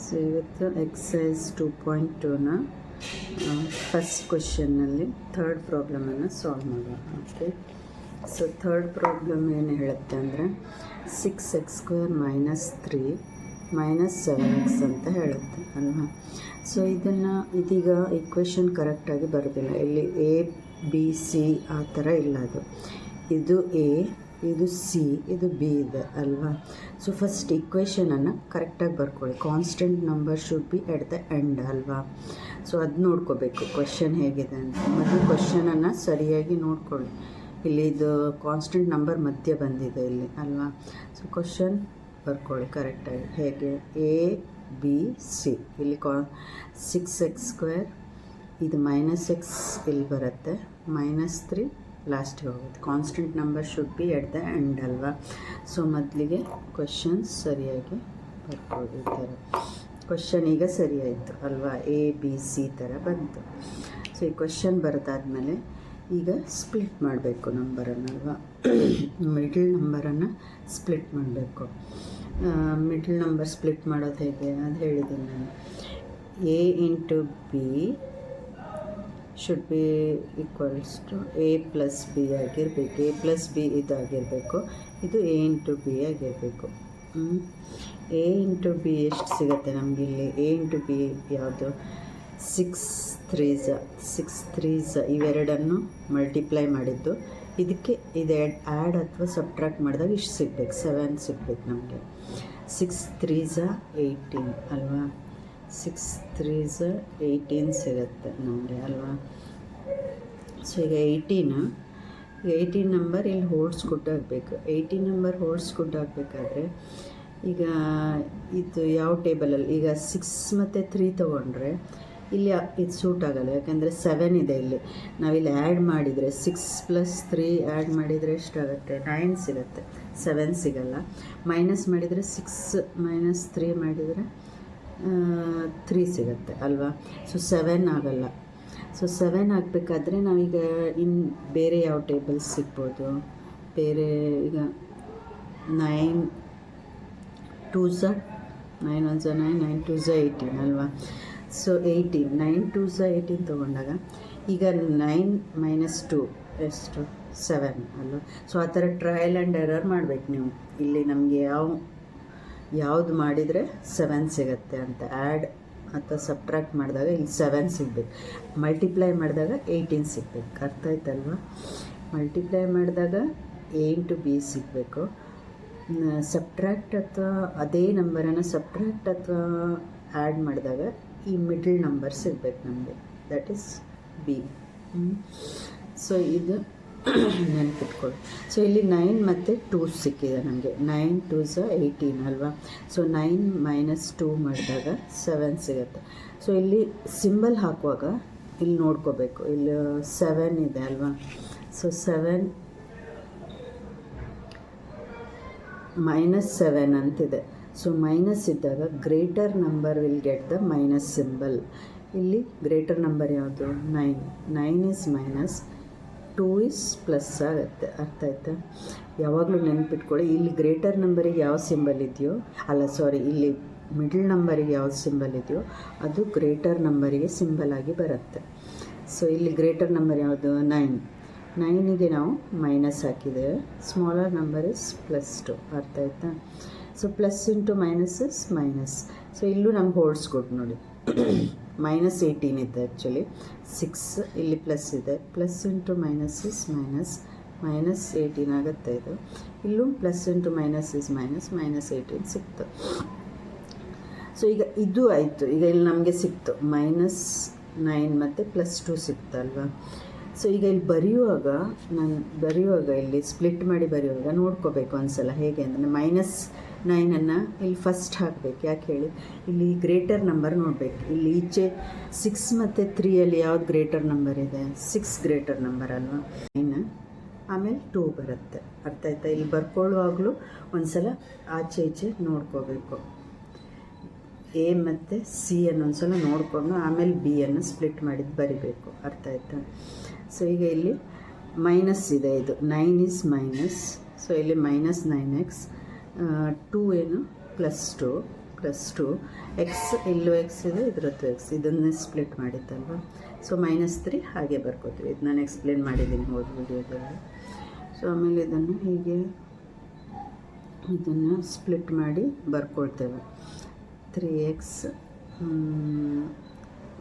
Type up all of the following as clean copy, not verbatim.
So ಇವತ್ತು exercise 2.2ನ first ಕ್ವೆಶನ್ನಲ್ಲಿ third ಪ್ರಾಬ್ಲಮನ್ನು solve ಮಾಡೋಣ. Okay, so third problem ಏನು ಹೇಳುತ್ತೆ ಅಂದರೆ 6x² -3 -7x ಅಂತ ಹೇಳುತ್ತೆ ಅಲ್ವಾ. ಸೊ ಇದೀಗ ಇಕ್ವೇಷನ್ ಕರೆಕ್ಟಾಗಿ ಬರೋದಿಲ್ಲ. ಇಲ್ಲಿ ಎ ಬಿ ಸಿ ಆ ಥರ ಇಲ್ಲ, ಇದು ಎ, ಇದು ಸಿ, ಇದು ಬಿ ಇದೆ ಅಲ್ವಾ. ಸೊ ಫಸ್ಟ್ ಇಕ್ವೇಷನನ್ನು ಕರೆಕ್ಟಾಗಿ ಬರ್ಕೊಳ್ಳಿ. Constant number should be at the end ಅಲ್ವಾ. ಸೊ ಅದು ನೋಡ್ಕೋಬೇಕು ಕ್ವೆಶನ್ ಹೇಗಿದೆ ಅಂತ. ಮೊದಲು ಕ್ವೆಶನನ್ನು ಸರಿಯಾಗಿ ನೋಡ್ಕೊಳ್ಳಿ. ಇಲ್ಲಿ ಇದು ಕಾನ್ಸ್ಟೆಂಟ್ ನಂಬರ್ ಮಧ್ಯೆ ಬಂದಿದೆ ಇಲ್ಲಿ ಅಲ್ವಾ. ಸೊ ಕ್ವೆಶನ್ ಬರ್ಕೊಳ್ಳಿ ಕರೆಕ್ಟಾಗಿ. ಹೇಗೆ ಎ ಬಿ ಸಿ, ಇಲ್ಲಿ 6x² ಇದು -x ಇಲ್ಲಿ ಬರುತ್ತೆ, -3 ಲಾಸ್ಟಿಗೆ ಹೋಗುತ್ತೆ. Constant number should be at the end ಅಲ್ವಾ. ಸೊ ಮೊದಲಿಗೆ ಕ್ವೆಶನ್ಸ್ ಸರಿಯಾಗಿ ಬರ್ಕೊಳ್ಳಿ. ಈ ಥರ ಕ್ವೆಶನ್ ಈಗ ಸರಿಯಾಯಿತು ಅಲ್ವಾ, ಎ ಬಿ ಸಿ ಥರ ಬಂತು. ಸೊ ಈ ಕ್ವೆಶನ್ ಬರೆದಾದ್ಮೇಲೆ ಈಗ ಸ್ಪ್ಲಿಟ್ ಮಾಡಬೇಕು ನಂಬರನ್ನು ಅಲ್ವಾ. ಮಿಡಲ್ ನಂಬರನ್ನು ಸ್ಪ್ಲಿಟ್ ಮಾಡಬೇಕು. ಮಿಡಲ್ ನಂಬರ್ ಸ್ಪ್ಲಿಟ್ ಮಾಡೋದು ಹೇಗೆ ಅದು ಹೇಳಿದ್ದೀನಿ ನಾನು. A into B should be equals to A plus B ಆಗಿರಬೇಕು. ಎ ಪ್ಲಸ್ ಬಿ ಇದಾಗಿರಬೇಕು, ಇದು ಎ ಇಂಟು ಬಿ ಆಗಿರಬೇಕು. ಎ ಇಂಟು ಬಿ ಎಷ್ಟು ಸಿಗುತ್ತೆ ನಮಗೆ ಇಲ್ಲಿ? ಎ ಇಂಟು ಬಿ ಯಾವುದು? 6 3s ಇವೆರಡನ್ನು ಮಲ್ಟಿಪ್ಲೈ ಮಾಡಿದ್ದು, ಇದಕ್ಕೆ ಇದು ಆ್ಯಡ್ ಅಥವಾ ಸಬ್ಟ್ರಾಕ್ಟ್ ಮಾಡಿದಾಗ ಇಷ್ಟು ಸಿಗ್ಬೇಕು, 7 ಸಿಗ್ಬೇಕು ನಮಗೆ. 6 3s 18 ಅಲ್ವಾ. 6 3s 18 ಸಿಗುತ್ತೆ ನಮಗೆ ಅಲ್ವಾ. ಸೊ ಈಗ 18 ನಂಬರ್ ಇಲ್ಲಿ ಹೋಲ್ಸ್ ಆಗಬೇಕು. 18 ನಂಬರ್ ಹೋಲ್ಸ್ ಆಗಬೇಕಾದ್ರೆ ಈಗ ಇದು ಯಾವ ಟೇಬಲಲ್ಲಿ, ಈಗ 6 ಮತ್ತು 3 ತೊಗೊಂಡ್ರೆ ಇಲ್ಲಿ ಇದು ಸೂಟ್ ಆಗೋಲ್ಲ, ಯಾಕಂದರೆ 7 ಇದೆ ಇಲ್ಲಿ. ನಾವಿಲ್ಲಿ ಆ್ಯಡ್ ಮಾಡಿದರೆ 6 + 3 ಆ್ಯಡ್ ಮಾಡಿದರೆ ಎಷ್ಟಾಗುತ್ತೆ? 9 ಸಿಗುತ್ತೆ, 7 ಸಿಗಲ್ಲ. ಮೈನಸ್ ಮಾಡಿದರೆ 6 - 3 ಮಾಡಿದರೆ 3 ಸಿಗುತ್ತೆ ಅಲ್ವಾ. ಸೊ 7 ಆಗಲ್ಲ. ಸೊ 7 ಆಗಬೇಕಾದ್ರೆ ನಾವೀಗ ಬೇರೆ ಯಾವ ಟೇಬಲ್ಸ್ ಸಿಗ್ಬೋದು? ಬೇರೆ ಈಗ 9 2s 9 1s 9 9 2s 18 ಅಲ್ವಾ. ಸೊ 18 9 2s 18 ತೊಗೊಂಡಾಗ ಈಗ 9 - 2 ಎಷ್ಟು? 7 ಅಲ್ವಾ. ಸೊ ಆ ಥರ ಟ್ರಯಲ್ ಆ್ಯಂಡ್ ಎರರ್ ಮಾಡಬೇಕು ನೀವು. ಇಲ್ಲಿ ನಮಗೆ ಯಾವುದು ಮಾಡಿದರೆ 7 ಸಿಗುತ್ತೆ ಅಂತ ಆ್ಯಡ್ ಅಥವಾ ಸಬ್ಟ್ರಾಕ್ಟ್ ಮಾಡಿದಾಗ ಇಲ್ಲಿ 7 ಸಿಗಬೇಕು. ಮಲ್ಟಿಪ್ಲೈ ಮಾಡಿದಾಗ 18 ಸಿಗಬೇಕು. ಅರ್ಥ ಆಯ್ತಲ್ವ? ಮಲ್ಟಿಪ್ಲೈ ಮಾಡಿದಾಗ ಎ ಇಂಟು ಬಿ ಸಿಗಬೇಕು. ಸಬ್ಟ್ರಾಕ್ಟ್ ಅಥವಾ ಅದೇ ನಂಬರನ್ನು ಸಬ್ಟ್ರಾಕ್ಟ್ ಅಥವಾ ಆ್ಯಡ್ ಮಾಡಿದಾಗ ಈ ಮಿಡಲ್ ನಂಬರ್ ಸಿಗಬೇಕು ನಮಗೆ, ದಟ್ ಈಸ್ ಬಿ. ಸೊ ಇದು ನೆನಪಿಟ್ಕೊಳ್ಳಿ. ಸೊ ಇಲ್ಲಿ 9 ಮತ್ತು 2 ಸಿಕ್ಕಿದೆ ನಮಗೆ. 9 2s 18 ಅಲ್ವಾ. ಸೊ 9 - 2 ಮಾಡಿದಾಗ 7 ಸಿಗುತ್ತೆ. ಸೊ ಇಲ್ಲಿ ಸಿಂಬಲ್ ಹಾಕುವಾಗ ಇಲ್ಲಿ ನೋಡ್ಕೋಬೇಕು, ಇಲ್ಲಿ 7 ಇದೆ ಅಲ್ವಾ. ಸೊ 7 -7 ಅಂತಿದೆ. ಸೊ ಮೈನಸ್ ಇದ್ದಾಗ greater number will get the minus symbol. ಇಲ್ಲಿ ಗ್ರೇಟರ್ ನಂಬರ್ ಯಾವುದು? 9 is ಮೈನಸ್, 2 is ಪ್ಲಸ್ ಆಗುತ್ತೆ. ಅರ್ಥ ಆಯ್ತಾ? ಯಾವಾಗಲೂ ನೆನಪಿಟ್ಕೊಳ್ಳಿ, ಇಲ್ಲಿ ಗ್ರೇಟರ್ ನಂಬರಿಗೆ ಯಾವ ಸಿಂಬಲ್ ಇದೆಯೋ, ಇಲ್ಲಿ ಮಿಡಲ್ ನಂಬರಿಗೆ ಯಾವ ಸಿಂಬಲ್ ಇದೆಯೋ ಅದು ಗ್ರೇಟರ್ ನಂಬರಿಗೆ ಸಿಂಬಲ್ ಆಗಿ ಬರುತ್ತೆ. ಸೊ ಇಲ್ಲಿ ಗ್ರೇಟರ್ ನಂಬರ್ ಯಾವುದು? 9ಗೆ ನಾವು ಮೈನಸ್ ಹಾಕಿದ್ದೇವೆ. Smaller number is +2. ಅರ್ಥ ಆಯ್ತಾ? So plus into minus is minus. So ಇಲ್ಲೂ ನಮ್ಗೆ ಹೋಲ್ಸ್ಕೊಟ್ಟು ನೋಡಿ. -18 ಇದೆ ಆ್ಯಕ್ಚುಲಿ, 6 ಇಲ್ಲಿ ಪ್ಲಸ್ ಇದೆ. Plus into minus is minus, -18 ಆಗುತ್ತೆ ಇದು. ಇಲ್ಲೂ plus into minus is minus, -18 ಸಿಕ್ತು. ಸೊ ಈಗ ಇದು ಆಯಿತು. ಈಗ ಇಲ್ಲಿ ನಮಗೆ ಸಿಕ್ತು -9 ಮತ್ತು +2 ಸಿಕ್ತಲ್ವಾ. ಸೊ ಈಗ ಇಲ್ಲಿ ಬರೆಯುವಾಗ ಇಲ್ಲಿ ಸ್ಪ್ಲಿಟ್ ಮಾಡಿ ಬರೆಯುವಾಗ ನೋಡ್ಕೋಬೇಕು ಒಂದ್ಸಲ. ಹೇಗೆ ಅಂದರೆ -9 ಇಲ್ಲಿ ಫಸ್ಟ್ ಹಾಕಬೇಕು. ಯಾಕೆ ಹೇಳಿ? ಇಲ್ಲಿ ಗ್ರೇಟರ್ ನಂಬರ್ ನೋಡಬೇಕು. ಇಲ್ಲಿ ಈಚೆ 6 ಮತ್ತು 3 ಯಾವ್ದು ಗ್ರೇಟರ್ ನಂಬರ್ ಇದೆ? 6 ಗ್ರೇಟರ್ ನಂಬರ್ ಅಲ್ವಾ. 9 ಆಮೇಲೆ 2 ಬರುತ್ತೆ. ಅರ್ಥ ಆಯ್ತಾ? ಇಲ್ಲಿ ಬರ್ಕೊಳ್ಳುವಾಗಲೂ ಒಂದ್ಸಲ ಆಚೆ ಈಚೆ ನೋಡ್ಕೋಬೇಕು. ಎ ಮತ್ತು ಸಿ ಒಂದ್ಸಲ ನೋಡಿಕೊಂಡು ಆಮೇಲೆ ಬಿ ಸ್ಪ್ಲಿಟ್ ಮಾಡಿದ್ದು ಬರಿಬೇಕು. ಅರ್ಥ ಆಯ್ತಾ? ಸೊ ಈಗ ಇಲ್ಲಿ ಮೈನಸ್ ಇದೆ, ಇದು 9 is ಮೈನಸ್. ಸೊ ಇಲ್ಲಿ -9x 2 ಏನು +2 +2 ಎಕ್ಸ್ ಇಲ್ಲೂ ಎಕ್ಸ್ ಇದೆ, ಇದರದ್ದು ಎಕ್ಸ್, ಇದನ್ನೇ ಸ್ಪ್ಲಿಟ್ ಮಾಡಿತ್ತಲ್ವ. ಸೊ -3 ಹಾಗೆ ಬರ್ಕೋತೀವಿ. ಇದು ನಾನು ಎಕ್ಸ್ಪ್ಲೇನ್ ಮಾಡಿದ್ದೀನಿ ಹೋದ ವಿಡಿಯೋದಲ್ಲಿ. ಸೊ ಆಮೇಲೆ ಇದನ್ನು ಹೀಗೆ ಇದನ್ನು ಸ್ಪ್ಲಿಟ್ ಮಾಡಿ ಬರ್ಕೊಳ್ತೇವೆ. 3x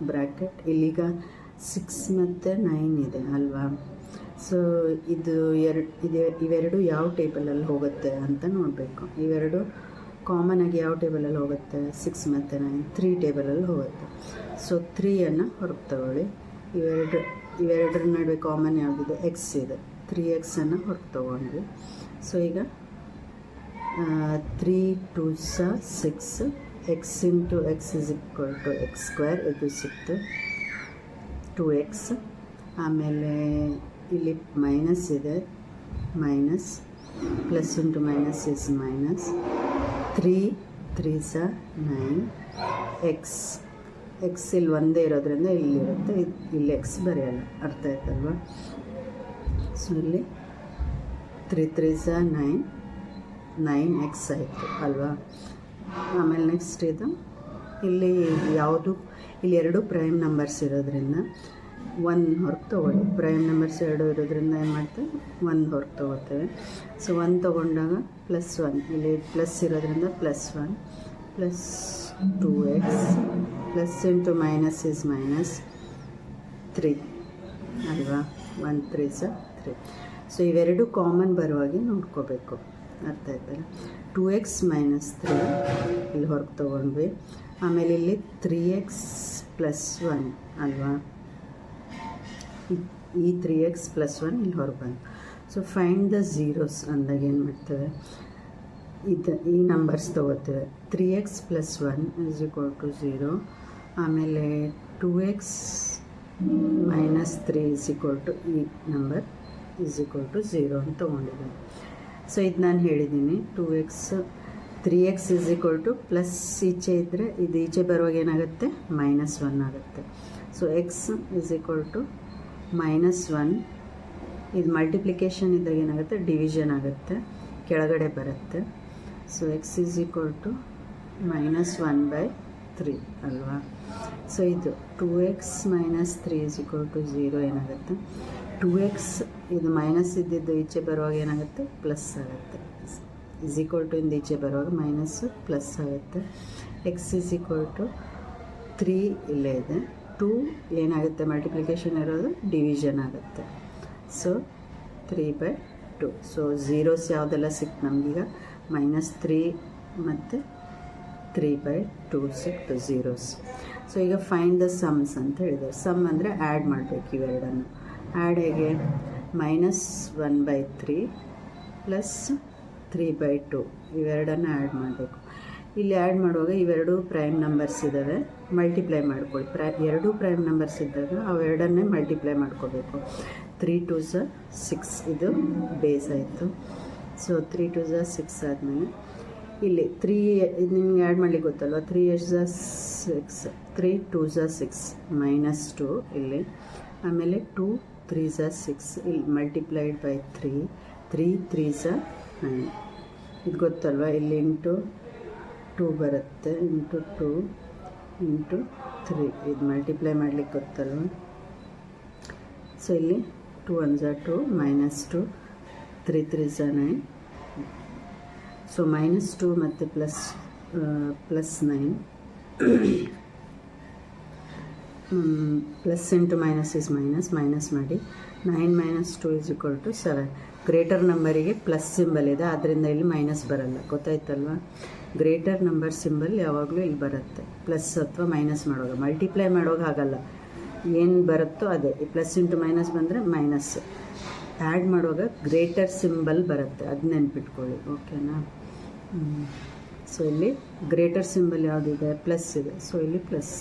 ಬ್ರ್ಯಾಕೆಟ್ ಇಲ್ಲೀಗ 6 ಮತ್ತು 9 ಇದೆ ಅಲ್ವಾ. ಸೊ ಇವೆರಡು ಯಾವ ಟೇಬಲಲ್ಲಿ ಹೋಗುತ್ತೆ ಅಂತ ನೋಡಬೇಕು. ಇವೆರಡು ಕಾಮನ್ ಆಗಿ ಯಾವ ಟೇಬಲಲ್ಲಿ ಹೋಗುತ್ತೆ? 6 ಮತ್ತು 9 3 ಟೇಬಲಲ್ಲಿ ಹೋಗುತ್ತೆ. ಸೊ 3ಯನ್ನು ಹೊರಗೆ ತಗೊಳ್ಳಿ. ಇವೆರಡರ ನಡುವೆ ಕಾಮನ್ ಯಾವುದಿದೆ? ಎಕ್ಸ್ ಇದೆ. 3x ಹೊರಗೆ ತಗೊಂಡ್ವಿ. ಸೊ ಈಗ 3 2s 6, x into x is equal to x², ಇದು ಸಿಕ್ತು 2x. ಆಮೇಲೆ ಇಲ್ಲಿ ಮೈನಸ್ ಇದೆ, minus, plus into minus is minus, 3 3s 9, X ಇಲ್ಲಿ ಒಂದೇ ಇರೋದ್ರಿಂದ ಇಲ್ಲಿರುತ್ತೆ, ಇಲ್ಲಿ ಎಕ್ಸ್ ಬರೆಯಲ್ಲ. ಅರ್ಥ ಆಯ್ತಲ್ವ? ಸೊ ಇಲ್ಲಿ 3 3s 9, 9x ಆಯಿತು ಅಲ್ವಾ. ಆಮೇಲೆ ನೆಕ್ಸ್ಟ್ ಇದು ಇಲ್ಲಿ ಯಾವುದು, ಇಲ್ಲಿ 2 ಪ್ರೈಮ್ ನಂಬರ್ಸ್ ಇರೋದ್ರಿಂದ 1 ಹೊರಗೆ ತೊಗೊಳ್ಳಿ. ಪ್ರೈಮ್ ನಂಬರ್ಸ್ 2 ಇರೋದ್ರಿಂದ ಏನು ಮಾಡ್ತೇವೆ? 1 ಹೊರಗೆ ತೊಗೋತೇವೆ. ಸೊ 1 ತೊಗೊಂಡಾಗ +1, ಇಲ್ಲಿ ಪ್ಲಸ್ ಇರೋದ್ರಿಂದ +1 plus 2x, plus into minus is minus 3 ಅಲ್ವಾ. 1 3s 3. ಸೊ ಇವೆರಡು ಕಾಮನ್ ಬರುವಾಗೆ ನೋಡ್ಕೋಬೇಕು. ಅರ್ಥ ಆಯ್ತಲ್ಲ? 2x - 3 ಇಲ್ಲಿ ಹೊರಗೆ ತೊಗೊಂಡ್ವಿ. ಆಮೇಲೆ ಇಲ್ಲಿ 3x + 1 ಅಲ್ವಾ. ಈ 3x + 1 ಇಲ್ಲಿ ಹೊರಗೆ ಬಂತು. ಸೊ ಫೈಂಡ್ ದ ಝೀರೋಸ್ ಅಂದಾಗ ಏನು ಮಾಡ್ತೇವೆ? ಈ ನಂಬರ್ಸ್ ತೊಗೋತೇವೆ. 3x + 1 = 0. ಆಮೇಲೆ 2x - 3 ಈ ನಂಬರ್ = 0 ಅಂತ ತೊಗೊಂಡಿದ್ದೀನಿ. ಸೊ ಇದು ನಾನು ಹೇಳಿದ್ದೀನಿ. 3x ಪ್ಲಸ್ ಈಚೆ ಇದ್ದರೆ ಇದು ಈಚೆ ಬರುವಾಗ ಏನಾಗುತ್ತೆ? -1 ಆಗುತ್ತೆ. ಸೊ x -1, ಇದು ಮಲ್ಟಿಪ್ಲಿಕೇಶನ್ ಇದ್ದಾಗ ಏನಾಗುತ್ತೆ? ಡಿವಿಷನ್ ಆಗುತ್ತೆ, ಕೆಳಗಡೆ ಬರುತ್ತೆ. ಸೊ x -1/3 ಅಲ್ವಾ. ಸೊ ಇದು 2x - 3 = 0 ಏನಾಗುತ್ತೆ? 2x ಇದು ಮೈನಸ್ ಇದ್ದಿದ್ದು ಈಚೆ ಬರುವಾಗ ಏನಾಗುತ್ತೆ? ಪ್ಲಸ್ ಆಗುತ್ತೆ. ಇಂದ ಈಚೆ ಬರುವಾಗ ಮೈನಸ್ಸು ಪ್ಲಸ್ ಆಗುತ್ತೆ. x 3 ಇಲ್ಲೇ ಇದೆ. 2 ಏನಾಗುತ್ತೆ? ಮಲ್ಟಿಪ್ಲಿಕೇಶನ್ ಇರೋದು ಡಿವಿಷನ್ ಆಗುತ್ತೆ. ಸೊ 3/2. ಸೊ ಝೀರೋಸ್ ಯಾವುದೆಲ್ಲ ಸಿಕ್ತು ನಮಗೀಗ? -3 ಮತ್ತು 3/2 ಸಿಕ್ತು ಝೀರೋಸ್. ಸೊ ಈಗ ಫೈಂಡ್ ದ ಸಮ್ಸ್ ಅಂತ ಹೇಳಿದ್ದಾರೆ. ಸಮ್ ಅಂದರೆ ಆ್ಯಡ್ ಮಾಡಬೇಕು ಇವೆರಡನ್ನು. ಆ್ಯಡ್ ಹೇಗೆ? -1/3 ಪ್ಲಸ್ 3/2 ಇವೆರಡನ್ನು ಆ್ಯಡ್ ಮಾಡಬೇಕು. ಇಲ್ಲಿ ಆ್ಯಡ್ ಮಾಡುವಾಗ ಇವೆರಡು ಪ್ರೈಮ್ ನಂಬರ್ಸ್ ಇದ್ದಾವೆ, ಮಲ್ಟಿಪ್ಲೈ ಮಾಡ್ಕೊಳ್ಳಿ. 2 ಪ್ರೈಮ್ ನಂಬರ್ಸ್ ಇದ್ದಾಗ ಅವೆರಡನ್ನೇ ಮಲ್ಟಿಪ್ಲೈ ಮಾಡ್ಕೋಬೇಕು. 3 2s 6 ಇದು ಬೇಸ್ ಆಯಿತು. ಸೊ 3 2s 6 ಆದಮೇಲೆ ಇಲ್ಲಿ 3 ಇದು ನಿಮ್ಗೆ ಆ್ಯಡ್ ಮಾಡ್ಲಿಕ್ಕೆ ಗೊತ್ತಲ್ವ? 3 8s 6, 3 2s 6 -2 ಇಲ್ಲಿ. ಆಮೇಲೆ 2 3s 6 ಇಲ್ಲಿ ಮಲ್ಟಿಪ್ಲೈಡ್ ಬೈ 3, 3 3s 9. ಇದು ಗೊತ್ತಲ್ವ? ಇಲ್ಲಿ ಇಂಟು 2 ಬರುತ್ತೆ, ಇಂಟು 2 ಇಂಟು 3 ಇದು ಮಲ್ಟಿಪ್ಲೈ ಮಾಡ್ಲಿಕ್ಕೆ ಗೊತ್ತಲ್ವ? ಸೊ ಇಲ್ಲಿ 2 1s 2 -2, 3 3s 9. ಸೊ -2 ಮತ್ತು plus 9 plus into minus is minus ಮಾಡಿ 9 - 2 = 7. ಗ್ರೇಟರ್ ನಂಬರಿಗೆ ಪ್ಲಸ್ ಸಿಂಬಲ್ ಇದೆ, ಆದ್ದರಿಂದ ಇಲ್ಲಿ ಮೈನಸ್ ಬರಲ್ಲ. ಗೊತ್ತಾಯ್ತಲ್ವ? ಗ್ರೇಟರ್ ನಂಬರ್ ಸಿಂಬಲ್ ಯಾವಾಗಲೂ ಇಲ್ಲಿ ಬರುತ್ತೆ, ಪ್ಲಸ್ ಅಥವಾ ಮೈನಸ್ ಮಾಡುವಾಗ. ಮಲ್ಟಿಪ್ಲೈ ಮಾಡುವಾಗ ಹಾಗಲ್ಲ, ಏನು ಬರುತ್ತೋ ಅದೇ. ಪ್ಲಸ್ ಇಂಟು ಮೈನಸ್ ಬಂದರೆ ಮೈನಸ್. ಆ್ಯಡ್ ಮಾಡುವಾಗ ಗ್ರೇಟರ್ ಸಿಂಬಲ್ ಬರುತ್ತೆ, ಅದು ನೆನ್ಪಿಟ್ಕೊಳ್ಳಿ. ಓಕೆನಾ? ಸೊ ಇಲ್ಲಿ ಗ್ರೇಟರ್ ಸಿಂಬಲ್ ಯಾವುದಿದೆ? ಪ್ಲಸ್ ಇದೆ. ಸೊ ಇಲ್ಲಿ plus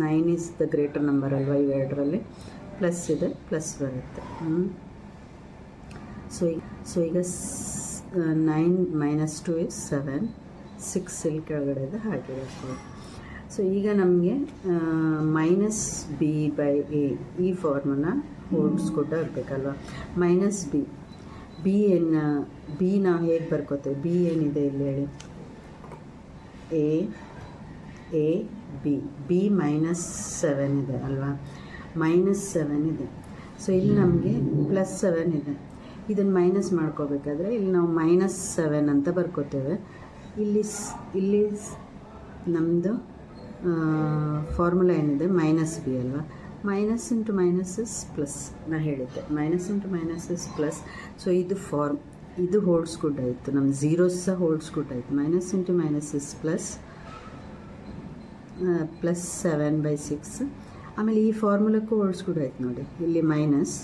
9 is the greater number ಅಲ್ವಾ? ಇವೆರಡರಲ್ಲಿ ಪ್ಲಸ್ ಇದೆ, ಪ್ಲಸ್ ಬರುತ್ತೆ. ಸೊ ಈಗ 9 - 2 is 7, 6 ಇಲ್ಲಿ ಕೆಳಗಡೆ ಇದೆ, ಹಾಗೆ ಇರ್ಬೋದು. ಸೊ ಈಗ ನಮಗೆ -b/a ಈ ಫಾರ್ಮುಲಾ ಓಡಿಸ್ಕೊಟ್ಟು ಇರಬೇಕಲ್ವ? -b ನಾವು ಹೇಗೆ ಬರ್ಕೋತೇವೆ? b ಏನಿದೆ ಇಲ್ಲಿ ಹೇಳಿ? ಎ ಬಿ -7 ಇದೆ ಅಲ್ವಾ, -7 ಇದೆ. ಸೊ ಇಲ್ಲಿ ನಮಗೆ +7 ಇದೆ. ಇದನ್ನು ಮೈನಸ್ ಮಾಡ್ಕೋಬೇಕಾದ್ರೆ ಇಲ್ಲಿ ನಾವು -7 ಅಂತ ಬರ್ಕೋತೇವೆ. ಇಲ್ಲಿ ನಮ್ಮದು ಫಾರ್ಮುಲಾ ಏನಿದೆ -b ಅಲ್ವಾ. Minus into minus is plus. ನಾನು ಹೇಳಿದ್ದೆ minus into minus is plus. So ಇದು ಹೋಲ್ಡ್ಸ್ ಗುಡ್ ಆಯಿತು, ನಮ್ಮ ಝೀರೋಸ್ ಸಹ ಹೋಲ್ಡ್ಸ್ ಗುಡ್ ಆಯಿತು. Minus into minus is plus +7/6. ಆಮೇಲೆ ಈ ಫಾರ್ಮುಲಕ್ಕೂ ಹೋಲ್ಡ್ಸ್ ಗುಡ್ ಆಯ್ತು ನೋಡಿ. ಇಲ್ಲಿ ಮೈನಸ್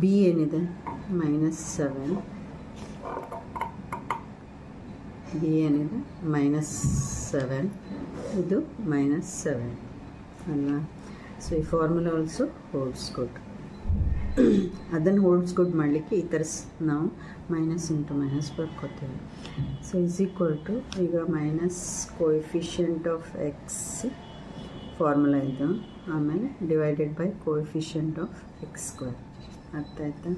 ಬಿ ಏನಿದೆ -7, ಬಿ ಏನಿದೆ -7, ಇದು -7 ಅಲ್ವಾ. ಸೊ ಈ ಫಾರ್ಮುಲಾ ಆಲ್ಸೋ ಹೋಲ್ಡ್ಸ್ ಗುಡ್. ಅದನ್ನು ಹೋಲ್ಡ್ಸ್ ಗುಡ್ ಮಾಡಲಿಕ್ಕೆ ಈ ಥರ ನಾವು ಮೈನಸ್ ಇಂಟು ಮೈನಸ್ ಬರ್ಕೋತೀವಿ. ಸೊ ಈಸ್ ಈಕ್ವಲ್ ಟು ಈಗ minus coefficient of x formula ಇದು, ಆಮೇಲೆ divided by coefficient of x². ಅರ್ಥ ಆಯ್ತಾ?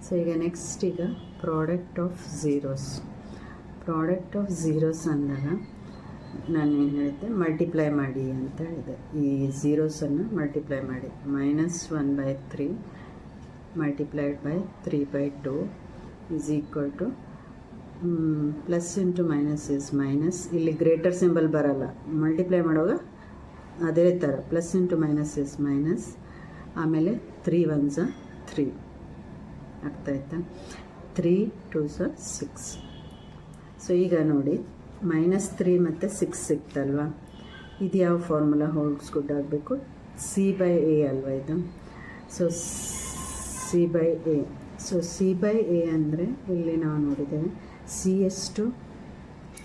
ಸೊ ಈಗ ನೆಕ್ಸ್ಟ್ ಈಗ ಪ್ರಾಡಕ್ಟ್ ಆಫ್ ಝೀರೋಸ್ ಅಂದಾಗ ನಾನು ಏನು ಹೇಳಿದ್ದೆ, ಮಲ್ಟಿಪ್ಲೈ ಮಾಡಿ ಅಂತ ಹೇಳಿದೆ. ಈ ಝೀರೋಸನ್ನು ಮಲ್ಟಿಪ್ಲೈ ಮಾಡಿ. -1/3 multiplied by 3/2 is equal to plus into minus is minus. ಇಲ್ಲಿ ಗ್ರೇಟರ್ ಸಿಂಬಲ್ ಬರಲ್ಲ, ಮಲ್ಟಿಪ್ಲೈ ಮಾಡುವಾಗ ಅದೇ ಥರ plus into minus is minus. ಆಮೇಲೆ 3 1s 3. ಅರ್ಥ ಆಯ್ತಾ? 3 2s 6. ಸೊ ಈಗ ನೋಡಿ -3 ಮತ್ತು 6 ಸಿಕ್ತಲ್ವಾ. ಇದು ಯಾವ ಫಾರ್ಮುಲಾ ಹೋಲ್ಡ್ಸ್ ಗುಡ್ ಆಗಬೇಕು? C/A ಅಲ್ವಾ ಇದು. So C/A. ಸೊ C/A ಅಂದರೆ ಇಲ್ಲಿ ನಾವು ನೋಡಿದ್ದೇವೆ C ಎಷ್ಟು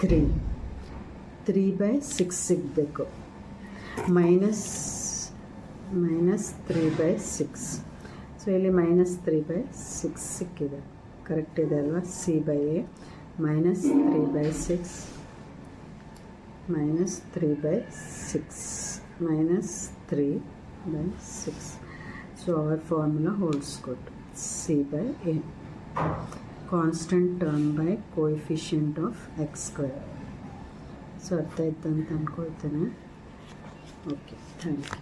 3/6 ಸಿಗಬೇಕು. -3/6. ಸೊ ಇಲ್ಲಿ -3/6 ಸಿಕ್ಕಿದೆ. ಕರೆಕ್ಟ್ ಇದೆ ಅಲ್ವಾ? C/A -3/6 -3/6. So our formula holds good. C/A, constant term by coefficient of x². So ಅರ್ಥ ಆಯ್ತು ಅಂತ ಅಂದ್ಕೊಳ್ತೇನೆ. Okay, thank you.